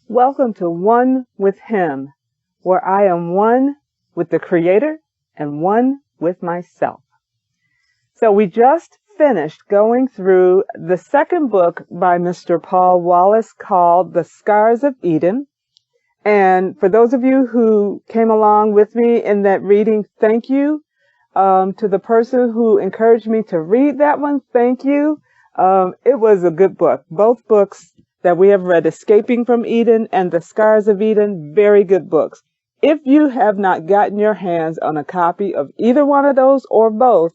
Welcome to One with Him, where I am one with the Creator and one with myself. So we just finished going through the second book by Mr. Paul Wallace called The Scars of Eden. And for those of you who came along with me in that reading, thank you. To the person who encouraged me to read that one, thank you. It was a good book. Both books that we have read, Escaping from Eden and The Scars of Eden, very good books. If you have not gotten your hands on a copy of either one of those or both,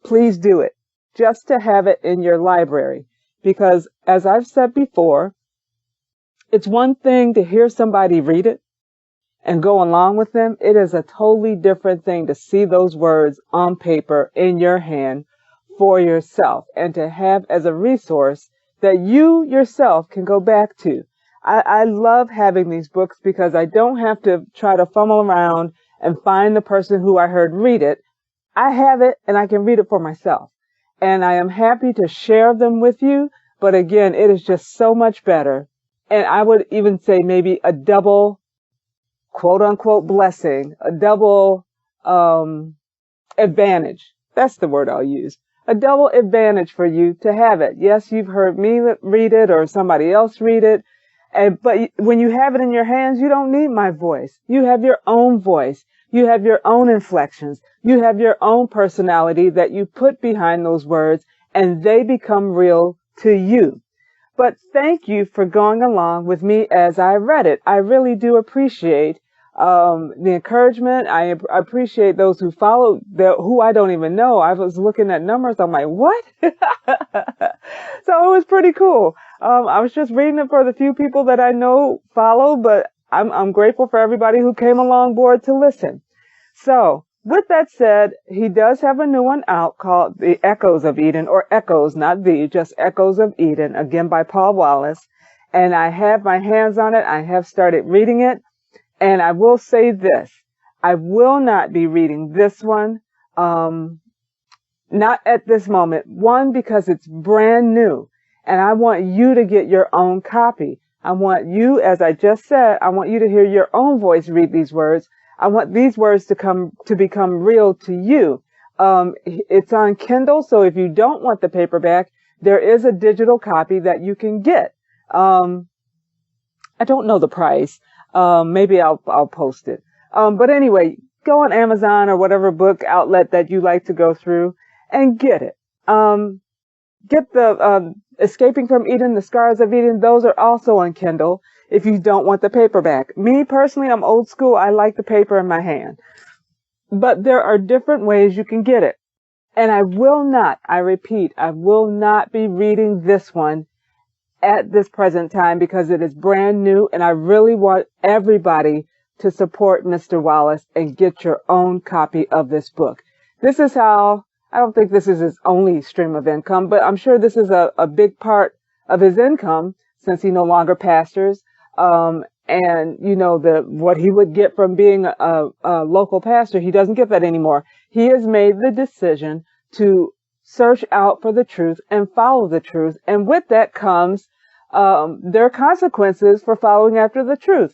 please do it, just to have it in your library. Because as I've said before, it's one thing to hear somebody read it and go along with them. It is a totally different thing to see those words on paper in your hand for yourself and to have as a resource that you yourself can go back to. I love having these books because I don't have to try to fumble around and find the person who I heard read it. I have it and I can read it for myself. And I am happy to share them with you. But again, it is just so much better. And I would even say maybe a double quote unquote blessing, a double advantage. That's the word I'll use. A double advantage for you to have it. Yes, you've heard me read it or somebody else read it. But when you have it in your hands, you don't need my voice. You have your own voice. You have your own inflections. You have your own personality that you put behind those words, and they become real to you. But thank you for going along with me as I read it. I really do appreciate the encouragement. I appreciate those who followed, who I don't even know. I was looking at numbers. I'm like, what? So it was pretty cool. I was just reading it for the few people that I know follow, but I'm grateful for everybody who came along board to listen. So with that said, he does have a new one out called The Echoes of Eden, or Echoes, not the, just Echoes of Eden, again by Paul Wallace. And I have my hands on it. I have started reading it. And I will say this, I will not be reading this one, not at this moment. One, because it's brand new and I want you to get your own copy. I want you, as I just said, I want you to hear your own voice read these words. I want these words to become real to you. It's on Kindle, so if you don't want the paperback, there is a digital copy that you can get. I don't know the price. Maybe I'll post it. But anyway, go on Amazon or whatever book outlet that you like to go through and get it. Get the, Escaping from Eden, The Scars of Eden. Those are also on Kindle if you don't want the paperback. Me personally, I'm old school. I like the paper in my hand, but there are different ways you can get it. And I repeat, I will not be reading this one at this present time because it is brand new, and I really want everybody to support Mr. Wallace and get your own copy of this book. This is how, I don't think this is his only stream of income, but I'm sure this is a big part of his income since he no longer pastors. And you know, what he would get from being a local pastor, he doesn't get that anymore. He has made the decision to search out for the truth and follow the truth. And with that comes, there are consequences for following after the truth.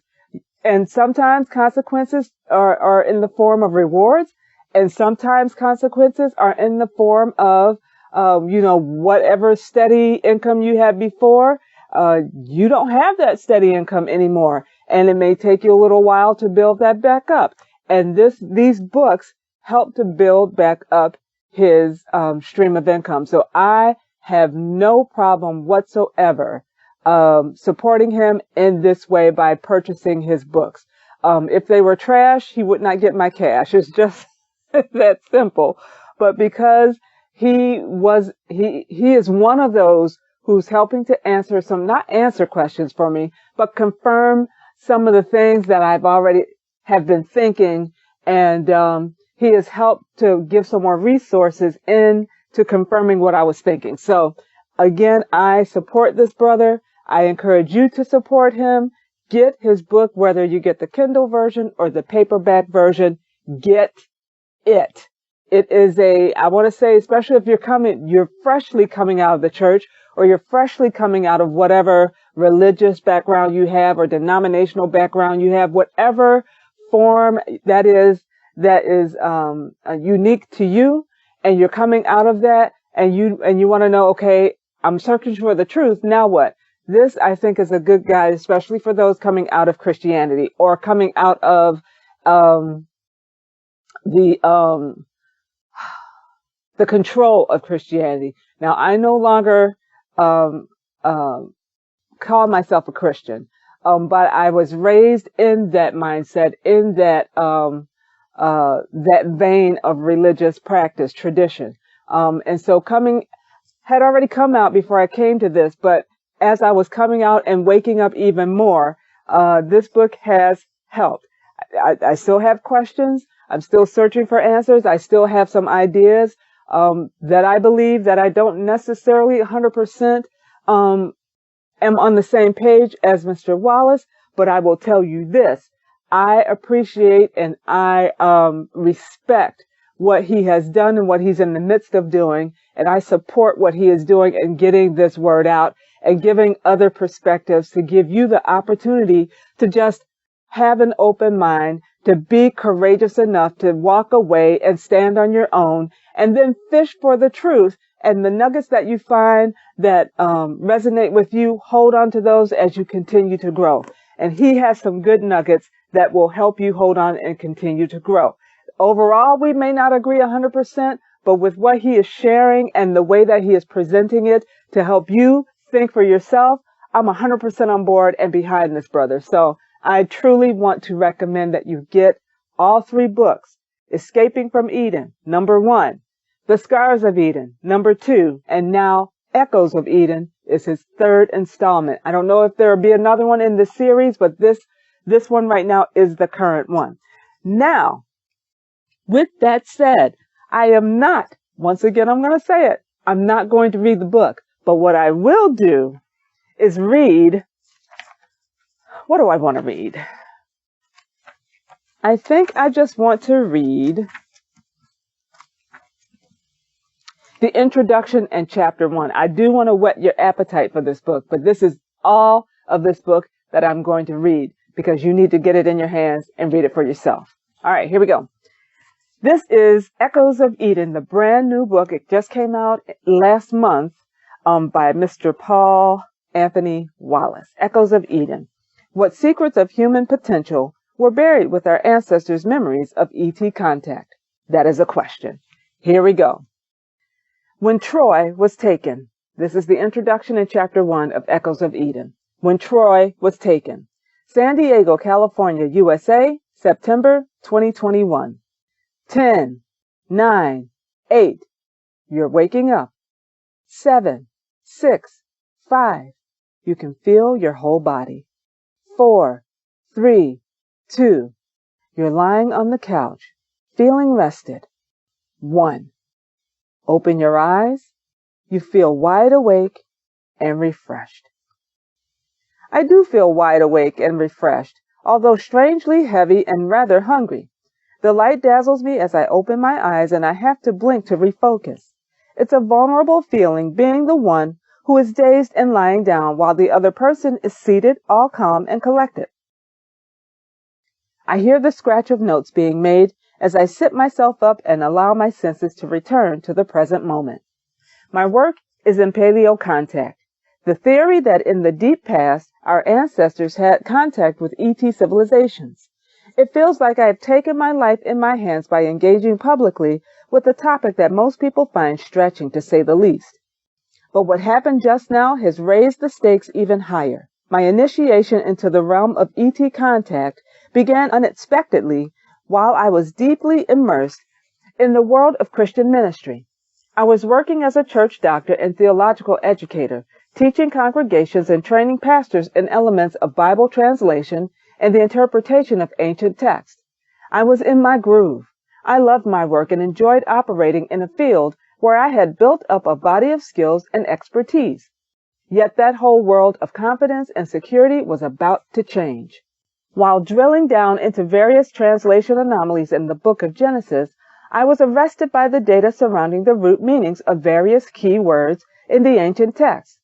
And sometimes consequences are in the form of rewards. And sometimes consequences are in the form of, whatever steady income you had before, you don't have that steady income anymore. And it may take you a little while to build that back up. And these books help to build back up his stream of income. So I have no problem whatsoever supporting him in this way by purchasing his books. If they were trash, he would not get my cash. It's just that simple. But because he is one of those who's helping to answer not answer questions for me, but confirm some of the things that I've already have been thinking. And he has helped to give some more resources into confirming what I was thinking. So again, I support this brother. I encourage you to support him. Get his book, whether you get the Kindle version or the paperback version, get it. It is I want to say, especially if you're freshly coming out of the church, or you're freshly coming out of whatever religious background you have or denominational background you have, whatever form that is unique to you, and you're coming out of that, and you want to know, okay, I'm searching for the truth. Now what? This, I think, is a good guide, especially for those coming out of Christianity or coming out of the control of Christianity. Now, I no longer call myself a Christian, but I was raised in that mindset, in that that vein of religious practice, tradition. And so had already come out before I came to this, but as I was coming out and waking up even more, this book has helped. I still have questions. I'm still searching for answers. I still have some ideas that I believe that I don't necessarily 100% am on the same page as Mr. Wallace, but I will tell you this. I appreciate and I respect what he has done and what he's in the midst of doing, and I support what he is doing and getting this word out and giving other perspectives to give you the opportunity to just have an open mind, to be courageous enough to walk away and stand on your own, and then fish for the truth. And the nuggets that you find that resonate with you, hold on to those as you continue to grow. And he has some good nuggets that will help you hold on and continue to grow. Overall, we may not agree 100%, but with what he is sharing and the way that he is presenting it to help you think for yourself, I'm 100% on board and behind this brother. So I truly want to recommend that you get all 3 books. Escaping from Eden, number 1. The Scars of Eden, number 2. And now Echoes of Eden is his 3rd installment. I don't know if there will be another one in this series, but this one right now is the current one. Now, with that said, I am not, once again, I'm going to say it, I'm not going to read the book. But what I will do is read, what do I want to read? I think I just want to read the introduction and chapter 1. I do want to whet your appetite for this book, but this is all of this book that I'm going to read because you need to get it in your hands and read it for yourself. All right, here we go. This is Echoes of Eden, the brand new book. It just came out last month by Mr. Paul Anthony Wallace. Echoes of Eden. What secrets of human potential were buried with our ancestors' memories of ET contact? That is a question. Here we go. When Troy was taken. This is the introduction in chapter 1 of Echoes of Eden. When Troy was taken. San Diego, California, USA, September 2021. 10, 9, 8. You're waking up. 7, 6, 5. You can feel your whole body. 4, 3, 2. You're lying on the couch, feeling rested. 1. Open your eyes. You feel wide awake and refreshed. I do feel wide awake and refreshed, although strangely heavy and rather hungry. The light dazzles me as I open my eyes and I have to blink to refocus. It's a vulnerable feeling being the one who is dazed and lying down while the other person is seated, all calm and collected. I hear the scratch of notes being made as I sit myself up and allow my senses to return to the present moment. My work is in paleocontact, the theory that in the deep past, our ancestors had contact with ET civilizations. It feels like I have taken my life in my hands by engaging publicly with a topic that most people find stretching, to say the least. But what happened just now has raised the stakes even higher. My initiation into the realm of ET contact began unexpectedly while I was deeply immersed in the world of Christian ministry. I was working as a church doctor and theological educator, teaching congregations and training pastors in elements of Bible translation and the interpretation of ancient texts. I was in my groove. I loved my work and enjoyed operating in a field where I had built up a body of skills and expertise. Yet that whole world of confidence and security was about to change. While drilling down into various translation anomalies in the book of Genesis, I was arrested by the data surrounding the root meanings of various key words in the ancient texts.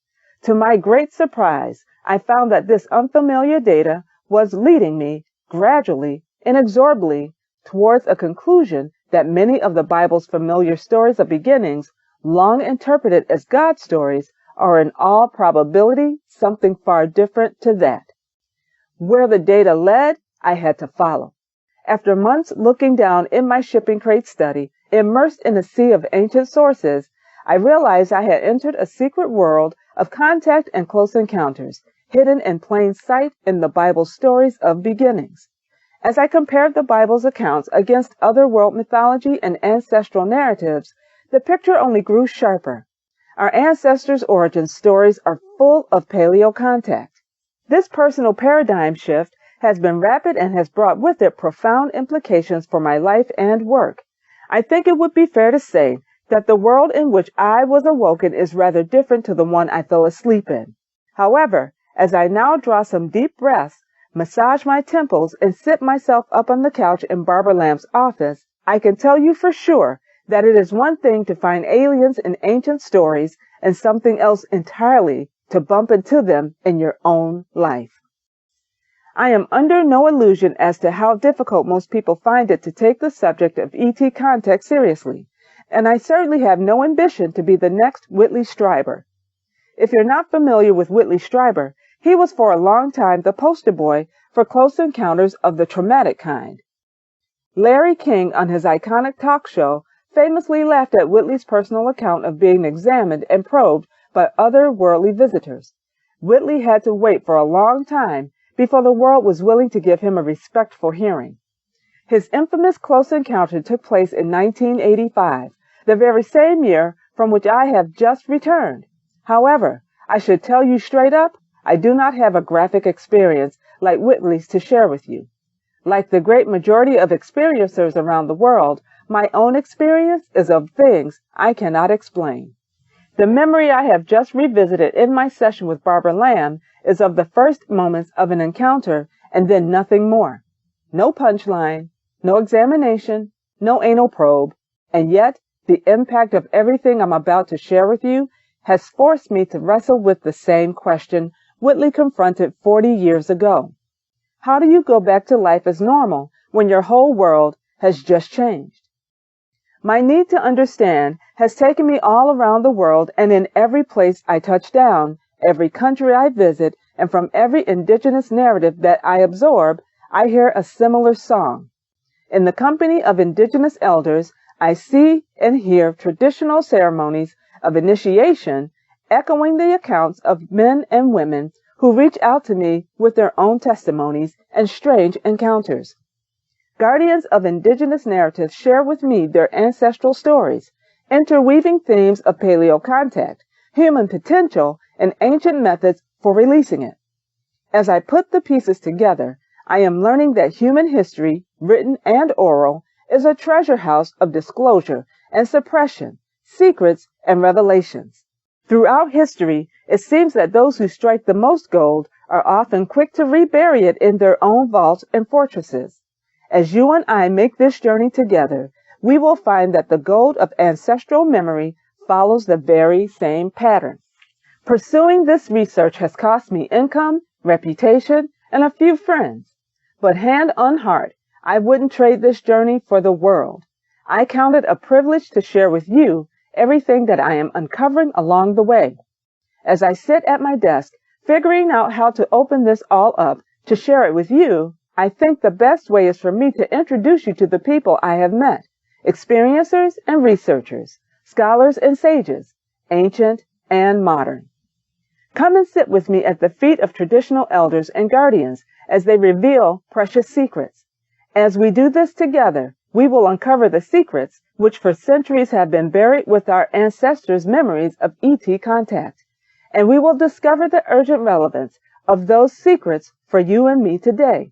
To my great surprise, I found that this unfamiliar data was leading me gradually, inexorably, towards a conclusion that many of the Bible's familiar stories of beginnings, long interpreted as God stories, are in all probability something far different to that. Where the data led, I had to follow. After months looking down in my shipping crate study, immersed in a sea of ancient sources, I realized I had entered a secret world of contact and close encounters, hidden in plain sight in the Bible's stories of beginnings. As I compared the Bible's accounts against other world mythology and ancestral narratives, the picture only grew sharper. Our ancestors' origin stories are full of paleo contact. This personal paradigm shift has been rapid and has brought with it profound implications for my life and work. I think it would be fair to say that the world in which I was awoken is rather different to the one I fell asleep in. However, as I now draw some deep breaths, massage my temples, and sit myself up on the couch in Barbara Lamb's office, I can tell you for sure that it is one thing to find aliens in ancient stories and something else entirely to bump into them in your own life. I am under no illusion as to how difficult most people find it to take the subject of ET contact seriously, and I certainly have no ambition to be the next Whitley Strieber. If you're not familiar with Whitley Strieber, he was for a long time the poster boy for close encounters of the traumatic kind. Larry King, on his iconic talk show, famously laughed at Whitley's personal account of being examined and probed by otherworldly visitors. Whitley had to wait for a long time before the world was willing to give him a respectful hearing. His infamous close encounter took place in 1985, the very same year from which I have just returned. However, I should tell you straight up, I do not have a graphic experience like Whitley's to share with you. Like the great majority of experiencers around the world, my own experience is of things I cannot explain. The memory I have just revisited in my session with Barbara Lamb is of the first moments of an encounter and then nothing more. No punchline, no examination, no anal probe, and yet the impact of everything I'm about to share with you has forced me to wrestle with the same question Whitley confronted 40 years ago. How do you go back to life as normal when your whole world has just changed? My need to understand has taken me all around the world, and in every place I touch down, every country I visit, and from every indigenous narrative that I absorb, I hear a similar song. In the company of indigenous elders, I see and hear traditional ceremonies of initiation echoing the accounts of men and women who reach out to me with their own testimonies and strange encounters. Guardians of indigenous narratives share with me their ancestral stories, interweaving themes of paleo contact, human potential, and ancient methods for releasing it. As I put the pieces together, I am learning that human history, written and oral, is a treasure house of disclosure and suppression, secrets and revelations. Throughout history, it seems that those who strike the most gold are often quick to rebury it in their own vaults and fortresses. As you and I make this journey together, we will find that the gold of ancestral memory follows the very same pattern. Pursuing this research has cost me income, reputation, and a few friends. But hand on heart, I wouldn't trade this journey for the world. I count it a privilege to share with you everything that I am uncovering along the way. As I sit at my desk, figuring out how to open this all up to share it with you, I think the best way is for me to introduce you to the people I have met, experiencers and researchers, scholars and sages, ancient and modern. Come and sit with me at the feet of traditional elders and guardians as they reveal precious secrets. As we do this together, we will uncover the secrets which for centuries have been buried with our ancestors' memories of ET contact, and we will discover the urgent relevance of those secrets for you and me today.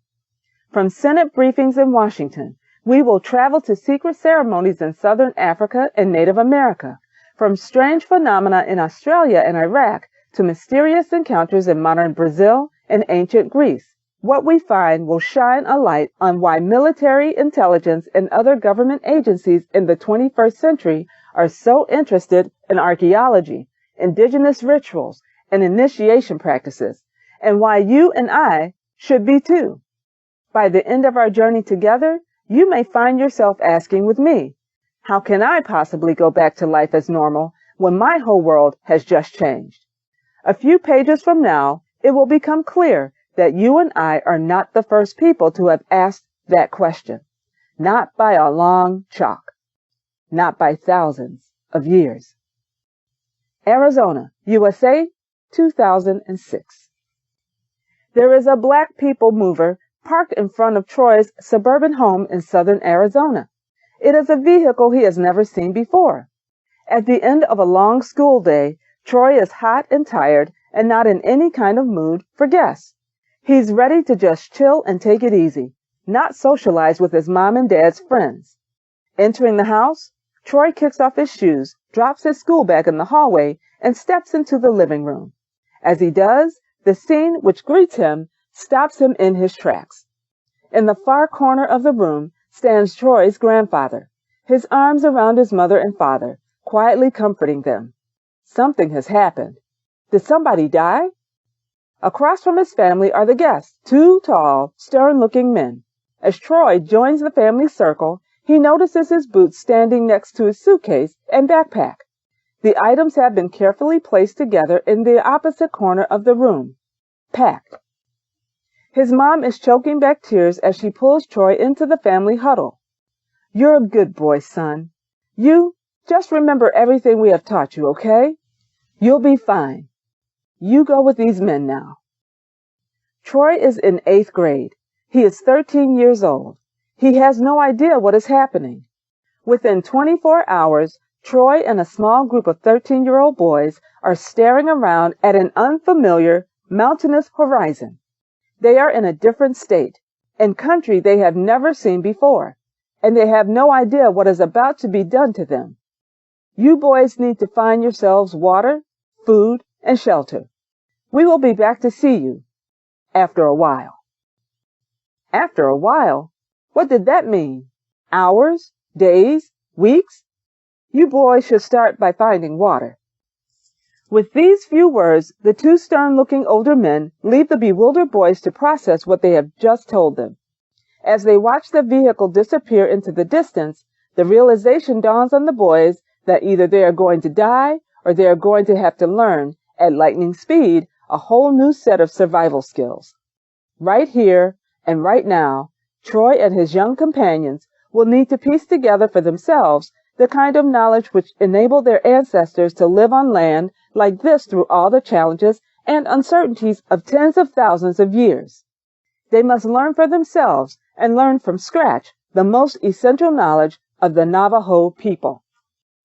From Senate briefings in Washington, we will travel to secret ceremonies in Southern Africa and Native America, from strange phenomena in Australia and Iraq to mysterious encounters in modern Brazil and ancient Greece. What we find will shine a light on why military intelligence and other government agencies in the 21st century are so interested in archaeology, indigenous rituals, and initiation practices, and why you and I should be too. By the end of our journey together, you may find yourself asking with me, how can I possibly go back to life as normal when my whole world has just changed? A few pages from now, it will become clear that you and I are not the first people to have asked that question. Not by a long chalk. Not by thousands of years. Arizona, USA, 2006. There is a black people mover parked in front of Troy's suburban home in southern Arizona. It is a vehicle he has never seen before. At the end of a long school day, Troy is hot and tired and not in any kind of mood for guests. He's ready to just chill and take it easy, not socialize with his mom and dad's friends. Entering the house, Troy kicks off his shoes, drops his school bag in the hallway, and steps into the living room. As he does, the scene which greets him stops him in his tracks. In the far corner of the room stands Troy's grandfather, his arms around his mother and father, quietly comforting them. Something has happened. Did somebody die? Across from his family are the guests, two tall, stern-looking men. As Troy joins the family circle, he notices his boots standing next to his suitcase and backpack. The items have been carefully placed together in the opposite corner of the room, packed. His mom is choking back tears as she pulls Troy into the family huddle. You're a good boy, son. You just remember everything we have taught you, okay? You'll be fine. You go with these men now. Troy is in 8th grade. He is 13 years old. He has no idea what is happening. Within 24 hours, Troy and a small group of 13-year-old boys are staring around at an unfamiliar, mountainous horizon. They are in a different state, in country they have never seen before, and they have no idea what is about to be done to them. You boys need to find yourselves water, food, and shelter. We will be back to see you after a while. After a while? What did that mean? Hours? Days? Weeks? You boys should start by finding water. With these few words, the two stern-looking older men leave the bewildered boys to process what they have just told them. As they watch the vehicle disappear into the distance, the realization dawns on the boys that either they are going to die or they are going to have to learn, at lightning speed, a whole new set of survival skills. Right here and right now, Troy and his young companions will need to piece together for themselves the kind of knowledge which enabled their ancestors to live on land like this through all the challenges and uncertainties of tens of thousands of years. They must learn for themselves and learn from scratch the most essential knowledge of the Navajo people.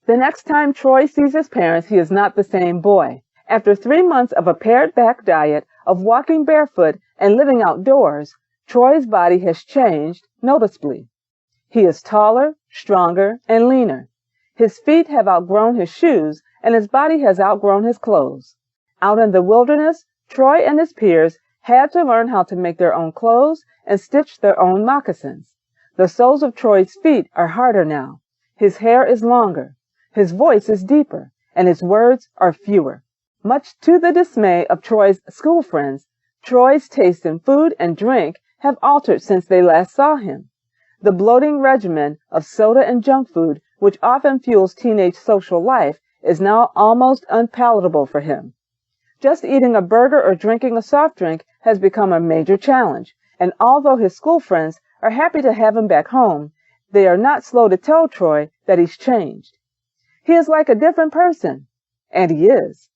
The next time Troy sees his parents, he is not the same boy. After 3 months of a pared-back diet, of walking barefoot and living outdoors, Troy's body has changed noticeably. He is taller, stronger, and leaner. His feet have outgrown his shoes, and his body has outgrown his clothes. Out in the wilderness, Troy and his peers had to learn how to make their own clothes and stitch their own moccasins. The soles of Troy's feet are harder now. His hair is longer. His voice is deeper, and his words are fewer. Much to the dismay of Troy's school friends, Troy's taste in food and drink have altered since they last saw him. The bloating regimen of soda and junk food, which often fuels teenage social life, is now almost unpalatable for him. Just eating a burger or drinking a soft drink has become a major challenge, and although his school friends are happy to have him back home, they are not slow to tell Troy that he's changed. He is like a different person, and he is.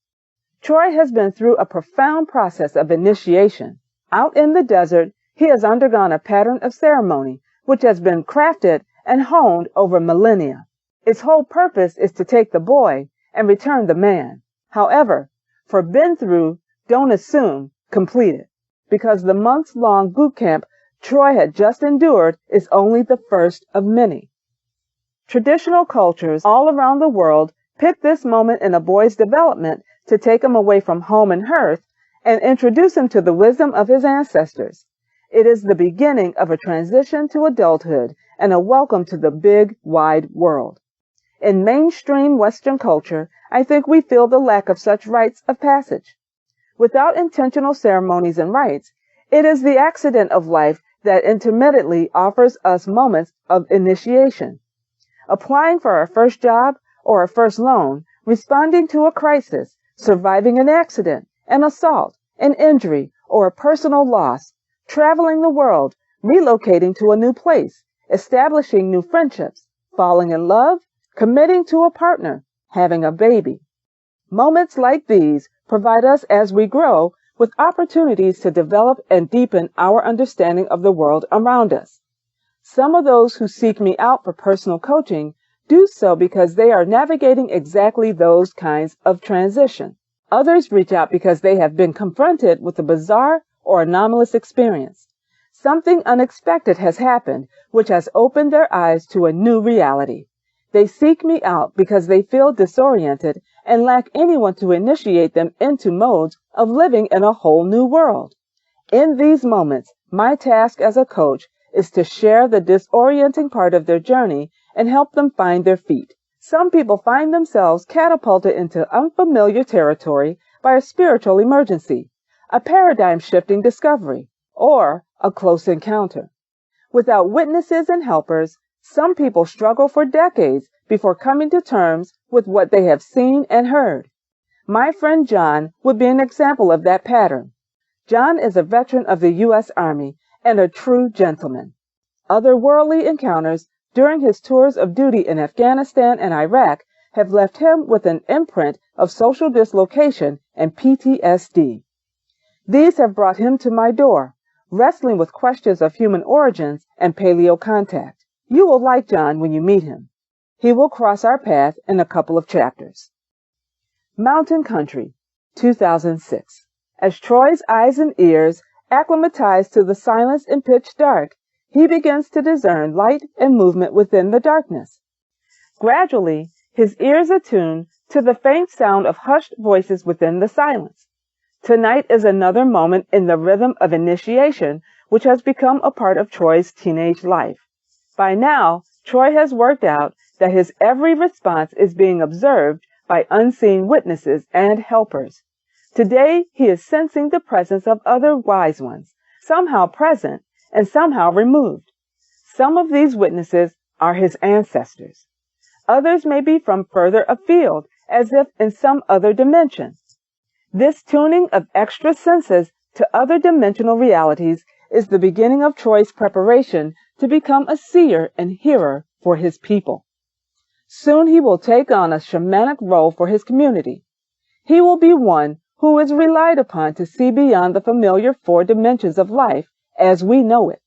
Troy has been through a profound process of initiation. Out in the desert, he has undergone a pattern of ceremony which has been crafted and honed over millennia. Its whole purpose is to take the boy and return the man. However, for been through, don't assume completed, because the months-long boot camp Troy had just endured is only the first of many. Traditional cultures all around the world pick this moment in a boy's development to take him away from home and hearth and introduce him to the wisdom of his ancestors. It is the beginning of a transition to adulthood and a welcome to the big, wide world. In mainstream Western culture, I think we feel the lack of such rites of passage. Without intentional ceremonies and rites, it is the accident of life that intermittently offers us moments of initiation. Applying for our first job or our first loan, responding to a crisis, surviving an accident, an assault, an injury, or a personal loss, traveling the world, relocating to a new place, establishing new friendships, falling in love, committing to a partner, having a baby. Moments like these provide us as we grow with opportunities to develop and deepen our understanding of the world around us. Some of those who seek me out for personal coaching do so because they are navigating exactly those kinds of transition. Others reach out because they have been confronted with a bizarre or anomalous experience. Something unexpected has happened which has opened their eyes to a new reality. They seek me out because they feel disoriented and lack anyone to initiate them into modes of living in a whole new world. In these moments, my task as a coach is to share the disorienting part of their journey and help them find their feet. Some people find themselves catapulted into unfamiliar territory by a spiritual emergency, a paradigm-shifting discovery, or a close encounter. Without witnesses and helpers, some people struggle for decades before coming to terms with what they have seen and heard. My friend John would be an example of that pattern. John is a veteran of the U.S. Army and a true gentleman. Otherworldly encounters during his tours of duty in Afghanistan and Iraq have left him with an imprint of social dislocation and PTSD. These have brought him to my door, wrestling with questions of human origins and paleo contact. You will like John when you meet him. He will cross our path in a couple of chapters. Mountain Country, 2006. As Troy's eyes and ears acclimatize to the silence and pitch dark, he begins to discern light and movement within the darkness. Gradually, his ears attune to the faint sound of hushed voices within the silence. Tonight is another moment in the rhythm of initiation, which has become a part of Troy's teenage life. By now, Troy has worked out that his every response is being observed by unseen witnesses and helpers. Today, he is sensing the presence of other wise ones, somehow present and somehow removed. Some of these witnesses are his ancestors. Others may be from further afield, as if in some other dimension. This tuning of extra senses to other dimensional realities is the beginning of Troy's preparation to become a seer and hearer for his people. Soon he will take on a shamanic role for his community. He will be one who is relied upon to see beyond the familiar four dimensions of life as we know it.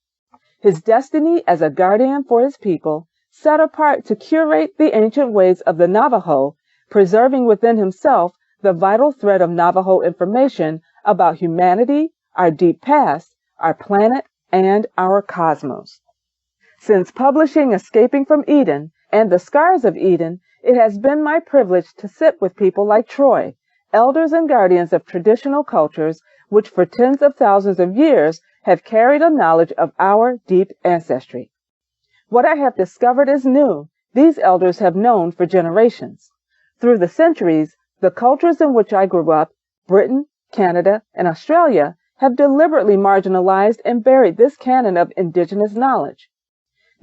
His destiny as a guardian for his people, set apart to curate the ancient ways of the Navajo, preserving within himself the vital thread of Navajo information about humanity, our deep past, our planet, and our cosmos. Since publishing Escaping from Eden and The Scars of Eden, it has been my privilege to sit with people like Troy, elders and guardians of traditional cultures which for tens of thousands of years have carried a knowledge of our deep ancestry. What I have discovered is new. These elders have known for generations. Through the centuries, the cultures in which I grew up, Britain, Canada, and Australia, have deliberately marginalized and buried this canon of indigenous knowledge.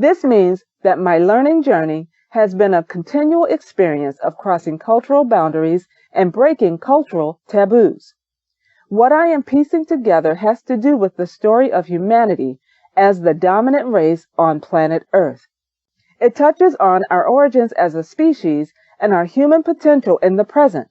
This means that my learning journey has been a continual experience of crossing cultural boundaries and breaking cultural taboos. What I am piecing together has to do with the story of humanity as the dominant race on planet Earth. It touches on our origins as a species and our human potential in the present.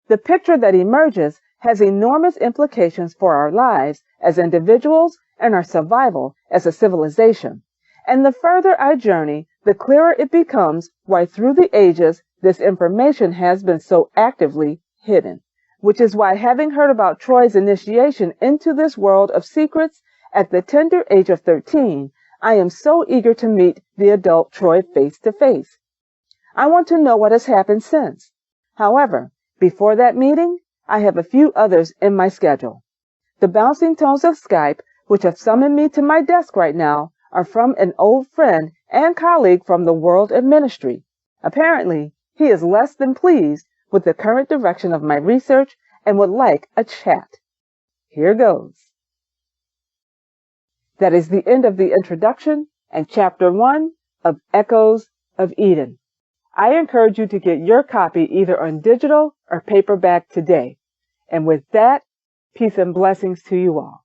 The picture that emerges has enormous implications for our lives as individuals and our survival as a civilization. And the further I journey, the clearer it becomes why through the ages this information has been so actively hidden. Which is why, having heard about Troy's initiation into this world of secrets at the tender age of 13, I am so eager to meet the adult Troy face to face. I want to know what has happened since. However, before that meeting, I have a few others in my schedule. The bouncing tones of Skype, which have summoned me to my desk right now, are from an old friend and colleague from the world of ministry. Apparently, he is less than pleased with the current direction of my research and would like a chat. Here goes. That is the end of the introduction and chapter 1 of Echoes of Eden. I encourage you to get your copy either on digital or paperback today. And with that, peace and blessings to you all.